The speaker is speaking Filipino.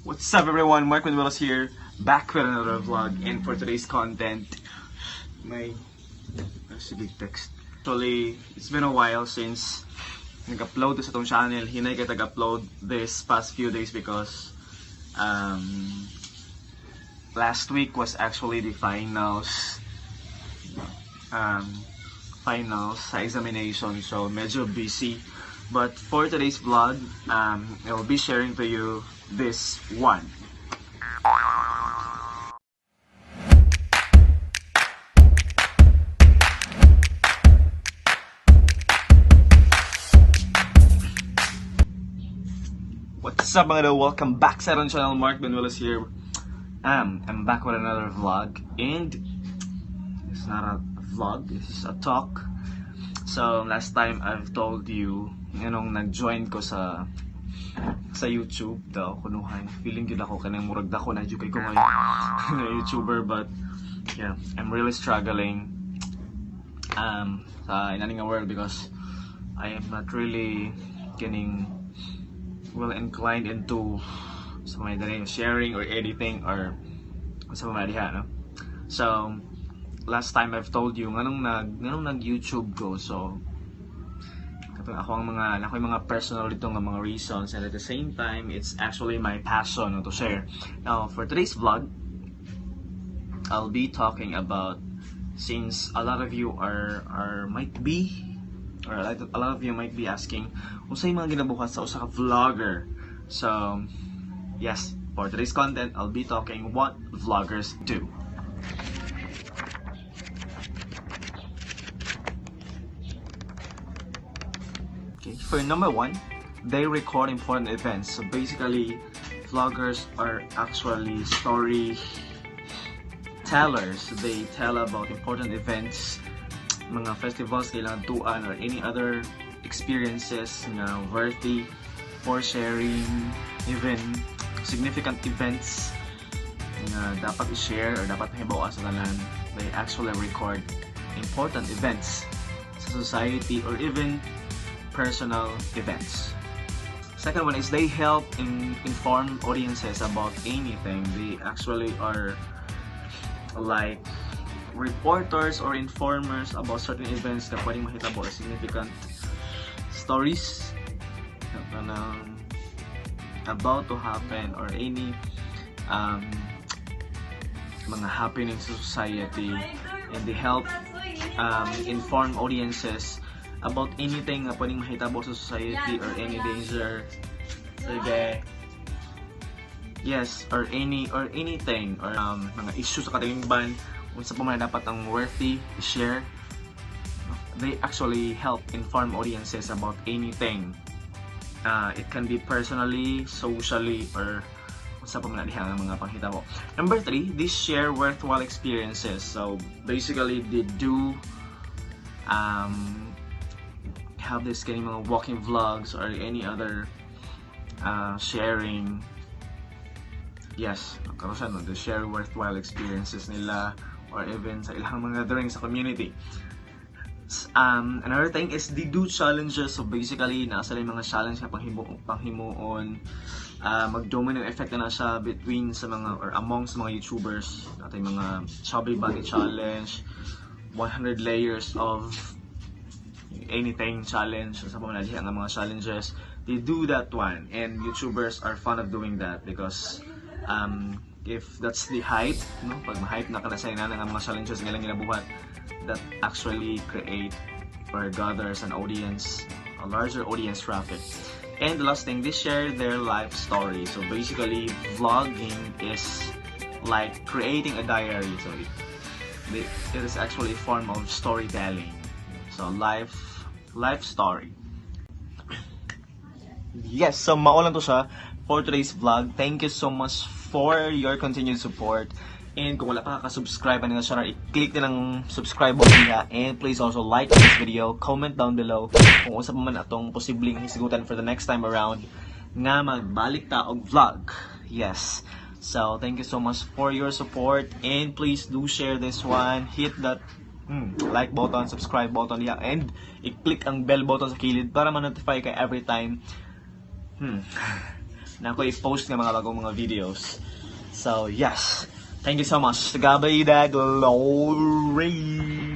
What's up everyone, Banuelos here, back with another vlog, and for today's content, may big text. Actually, it's been a while since nag-upload sa itong channel. Hinay ka nag-upload this past few days because last week was actually the finals sa examination, so medyo busy. But for today's vlog, I will be sharing to you this one. What's up mga do? Welcome back sa ating channel. Banuelos here. I'm back with another vlog, and it's not a vlog, this is a talk. So last time I've told you, nung nag-join ko sa YouTube daw, kunuhan, feeling yun ako kanang murag dako na jukay ko ngayon na YouTuber, but yeah, I'm really struggling sa inaning world because I am not really getting well inclined into sa mga sharing or editing or sa mga diha, no? So last time I've told you nganong nag-YouTube ko, so ako yung mga personal dito ng mga reasons, and at the same time it's actually my passion to share. Now for today's vlog, I'll be talking about, since a lot of you might be asking unsay mga ginabuhat sa usa ka vlogger. So yes, for today's content I'll be talking what vloggers do. Okay, for number one, they record important events. So basically, vloggers are actually storytellers. They tell about important events, mga festivals kailangan tuan, or any other experiences na worthy for sharing, even significant events na dapat i-share or dapat mahibawa sa tanan. They actually record important events sa society or even personal events. Second one is they help inform audiences about anything. They actually are like reporters or informers about certain events na pwedeng mahitabo or significant stories about to happen, or any mga happening sa society, and they help inform audiences about anything na pwedeng mahitabo sa society or any danger. Sige. Yes, or anything or mga issues sa katilingban, unsa pa man dapat ang worthy i-share. They actually help inform audiences about anything. It can be personally, socially, or unsa pa man diha nga mga panghitabo. Number 3, they share worthwhile experiences. So basically they do have this kind of mga walking vlogs or any other sharing. Yes, they share worthwhile experiences nila or even sa ilang mga gathering sa community. Another thing is they do challenges. So basically nasa lang mga challenge na panghimuon, mag-domino effect na siya between sa mga or among sa mga YouTubers. Natin mga chubby body challenge, 100 layers of anything challenge, sa mga ang mga challenges. They do that one, and YouTubers are fond of doing that because if that's the hype, no, pag ma-hype na kanasay na ng mga challenges nga lang ginabuhat, that actually create or gathers an audience, a larger audience traffic. And the last thing, they share their life story. So basically vlogging is like creating a diary. So it is actually a form of storytelling. So life story. Yes, so maulan to siya for today's vlog. Thank you so much for your continued support. And kung wala pa ka-subscribe na nga channel, i-click na ng subscribe button niya. And please also like this video, comment down below kung usa pa man atong posibleng hisigutan for the next time around nga magbalik ta og vlog. Yes. So thank you so much for your support, and please do share this one. Hit that like button, subscribe button niya, and i-click ang bell button sa kilid para ma-notify ka every time na ako i-post ng mga bagong mga videos. So, yes. Thank you so much. Tagabay da glory!